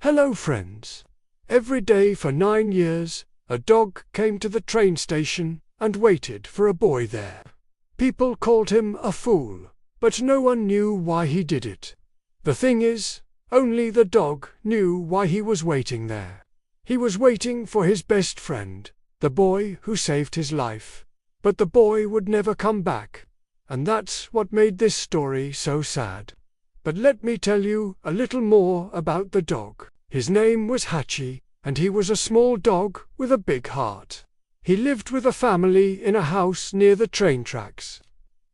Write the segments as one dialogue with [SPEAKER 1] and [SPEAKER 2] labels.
[SPEAKER 1] Hello friends. Every day for 9 years, a dog came to the train station and waited for a boy there. People called him a fool, but no one knew why he did it. The thing is, only the dog knew why he was waiting there. He was waiting for his best friend, the boy who saved his life. But the boy would never come back. And that's what made this story so sad. But let me tell you a little more about the dog. His name was Hachi, and he was a small dog with a big heart. He lived with a family in a house near the train tracks.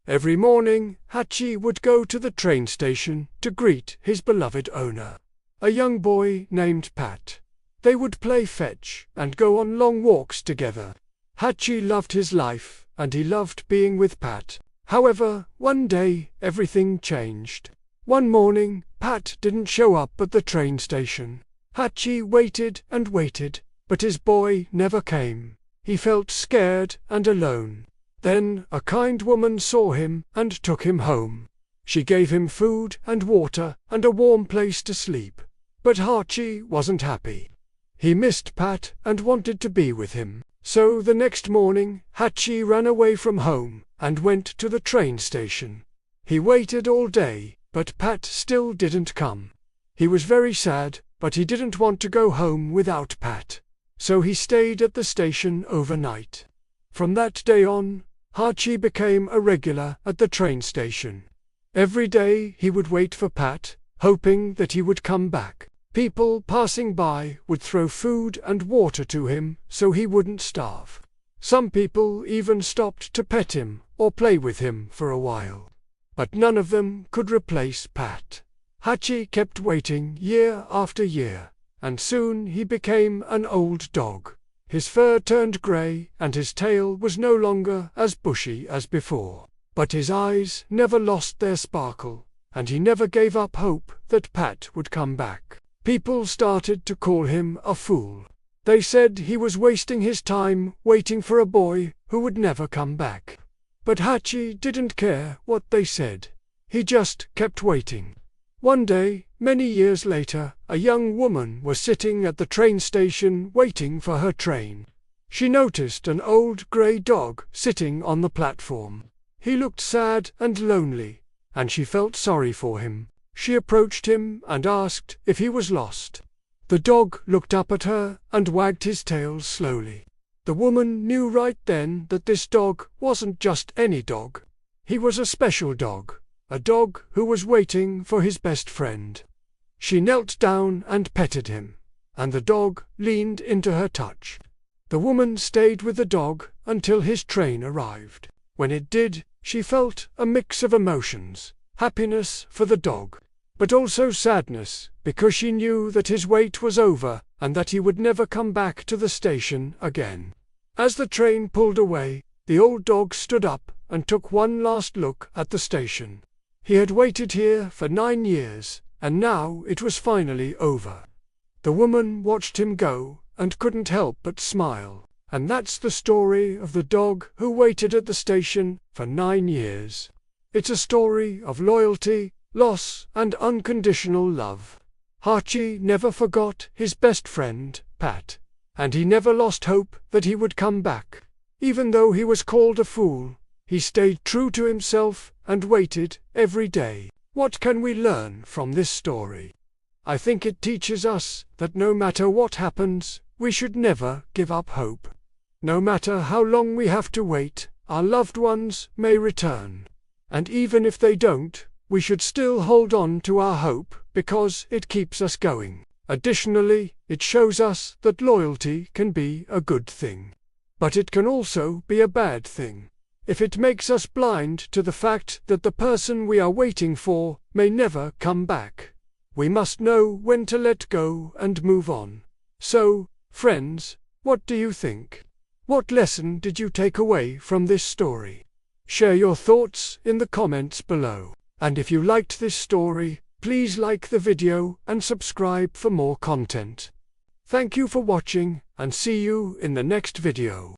[SPEAKER 1] Every morning, Hachi would go to the train station to greet his beloved owner, a young boy named Pat. They would play fetch and go on long walks together. Hachi loved his life, and he loved being with Pat. However, one day, everything changed. One morning, Pat didn't show up at the train station. Hachi waited and waited, but his boy never came. He felt scared and alone. Then a kind woman saw him and took him home. She gave him food and water and a warm place to sleep. But Hachi wasn't happy. He missed Pat and wanted to be with him. So the next morning, Hachi ran away from home and went to the train station. He waited all day, but Pat still didn't come. He was very sad, but he didn't want to go home without Pat. So he stayed at the station overnight. From that day on, Hachi became a regular at the train station. Every day he would wait for Pat, hoping that he would come back. People passing by would throw food and water to him so he wouldn't starve. Some people even stopped to pet him or play with him for a while. But none of them could replace Pat. Hachi kept waiting year after year, and soon he became an old dog. His fur turned grey and his tail was no longer as bushy as before. But his eyes never lost their sparkle, and he never gave up hope that Pat would come back. People started to call him a fool. They said he was wasting his time waiting for a boy who would never come back. But Hachi didn't care what they said. He just kept waiting. One day, many years later, a young woman was sitting at the train station waiting for her train. She noticed an old grey dog sitting on the platform. He looked sad and lonely, and she felt sorry for him. She approached him and asked if he was lost. The dog looked up at her and wagged his tail slowly. The woman knew right then that this dog wasn't just any dog. He was a special dog, a dog who was waiting for his best friend. She knelt down and petted him, and the dog leaned into her touch. The woman stayed with the dog until his train arrived. When it did, she felt a mix of emotions, happiness for the dog, but also sadness, because she knew that his wait was over and that he would never come back to the station again. As the train pulled away, the old dog stood up and took one last look at the station. He had waited here for 9 years, and now it was finally over. The woman watched him go and couldn't help but smile. And that's the story of the dog who waited at the station for 9 years. It's a story of loyalty, loss, and unconditional love. Hachi never forgot his best friend, Pat, and he never lost hope that he would come back. Even though he was called a fool, he stayed true to himself and waited every day. What can we learn from this story? I think it teaches us that no matter what happens, we should never give up hope. No matter how long we have to wait, our loved ones may return. And even if they don't, we should still hold on to our hope because it keeps us going. Additionally, it shows us that loyalty can be a good thing. But it can also be a bad thing. If it makes us blind to the fact that the person we are waiting for may never come back. We must know when to let go and move on. So, friends, what do you think? What lesson did you take away from this story? Share your thoughts in the comments below. And if you liked this story, please like the video and subscribe for more content. Thank you for watching, and see you in the next video.